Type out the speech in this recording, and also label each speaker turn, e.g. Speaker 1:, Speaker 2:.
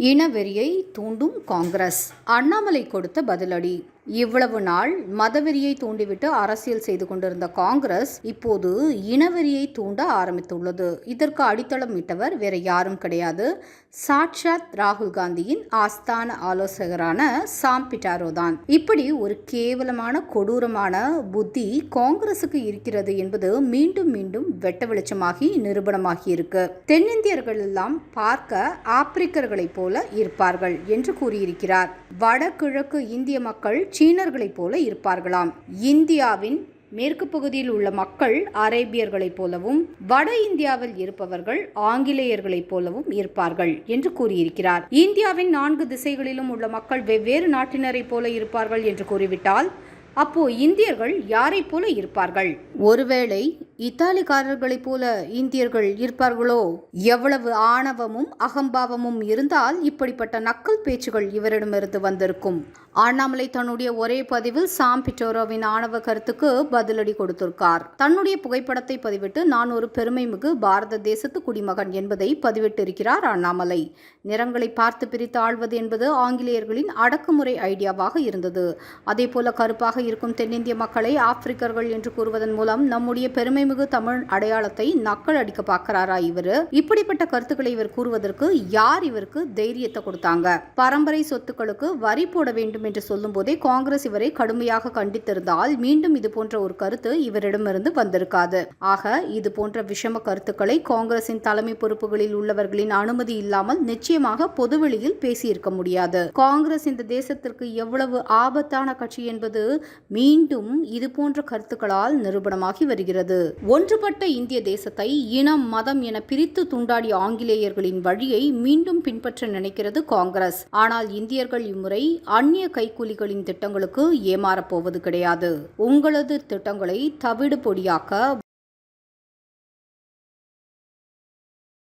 Speaker 1: இனவெறியை தூண்டும் காங்கிரஸ், அண்ணாமலை கொடுத்த பதிலடி. இவ்வளவு நாள் மதவெறியை தூண்டிவிட்டு அரசியல் செய்து கொண்டிருந்த காங்கிரஸ் இப்போது இனவெறியை தூண்ட ஆரம்பித்துள்ளது. இதற்கு அடித்தளம் இட்டவர் வேற யாரும் கிடையாது, சாட்சாத் ராகுல் காந்தியின் ஆஸ்தான ஆலோசகரான சாம் பிட்டாரோ தான். இப்படி ஒரு கேவலமான கொடூரமான புத்தி காங்கிரசுக்கு இருக்கிறது என்பது மீண்டும் மீண்டும் வெட்ட வெளிச்சமாகி நிரூபணமாகி இருக்கு. தென்னிந்தியர்கள் எல்லாம் பார்க்க ஆப்பிரிக்கர்களைப் போல இருப்பார்கள் என்று கூறியிருக்கிறார். வடகிழக்கு இந்திய மக்கள் சீனர்களைப் போல இருப்பார்களாம். இந்தியாவின் மேற்கு பகுதியில் உள்ள மக்கள் அரேபியர்களைப் போலவும், வட இந்தியாவில் இருப்பவர்கள் ஆங்கிலேயர்களைப் போலவும் இருப்பார்கள் என்று கூறியிருக்கிறார். இந்தியாவின் 4 திசைகளிலும் உள்ள மக்கள் வெவ்வேறு நாட்டினரைப் போல இருப்பார்கள் என்று கூறிவிட்டால் அப்போ இந்தியர்கள் யாரை போல இருப்பார்கள்? ஒருவேளை இத்தாலிக்காரர்களைப் போல இந்தியர்கள் இருப்பார்களோ? எவ்வளவு ஆணவமும் அகம்பாவமும் இருந்தால் இப்படிப்பட்ட நக்கல் பேச்சுகள் இவரிடமிருந்து வந்திருக்கும். அண்ணாமலை தன்னுடைய ஒரே பதிவில் சாம் பிட்டோரோவின் ஆணவ கருத்துக்கு பதிலடி கொடுத்திருக்கார். தன்னுடைய புகைப்படத்தை பதிவிட்டு நான் ஒரு பெருமைமிகு பாரத தேசத்து குடிமகன் என்பதை பதிவிட்டிருக்கிறார் அண்ணாமலை. நிறங்களை பார்த்து பிரித்து ஆள்வது என்பது ஆங்கிலேயர்களின் அடக்குமுறை ஐடியாவாக இருந்தது. அதே போல கருப்பாக இருக்கும் தென்னிந்திய மக்களை ஆப்பிரிக்கர்கள் என்று கூறுவதன் மூலம் நம்முடைய பெருமைமிகு தமிழ் அடையாளத்தை நக்கல் அடிக்க பார்க்கிறாரா இவரு? இப்படிப்பட்ட கருத்துக்களை இவர் கூறுவதற்கு யார் இவருக்கு தைரியத்தை கொடுத்தாங்க? பரம்பரை சொத்துக்களுக்கு வரி போட வேண்டும் என்று சொல்லும் போதே காங்கிரஸ் இவரை கடுமையாக கண்டித்திருந்தால் மீண்டும் இது போன்ற ஒரு கருத்து இவரிடமிருந்து வந்திருக்காது. ஆக இது போன்ற விஷம கருத்துக்களை காங்கிரசின் தலைமை பொறுப்புகளில் உள்ளவர்களின் அனுமதி இல்லாமல் நிச்சயமாக பொதுவெளியில் பேசியிருக்க முடியாது. காங்கிரஸ் இந்த தேசத்திற்கு எவ்வளவு ஆபத்தான கட்சி என்பது மீண்டும் இது போன்ற கருத்துக்களால் நிரூபணமாகி வருகிறது. ஒன்றுபட்ட இந்திய தேசத்தை இனம் மதம் என பிரித்து துண்டாடிய ஆங்கிலேயர்களின் வழியை மீண்டும் பின்பற்ற நினைக்கிறது காங்கிரஸ். ஆனால் இந்தியர்கள் இம்முறை அந்நிய கைக்கூலிகளின் திட்டங்களுக்கு ஏமாறப்போவது கிடையாது. உங்களது திட்டங்களை தவிடு பொடியாக்க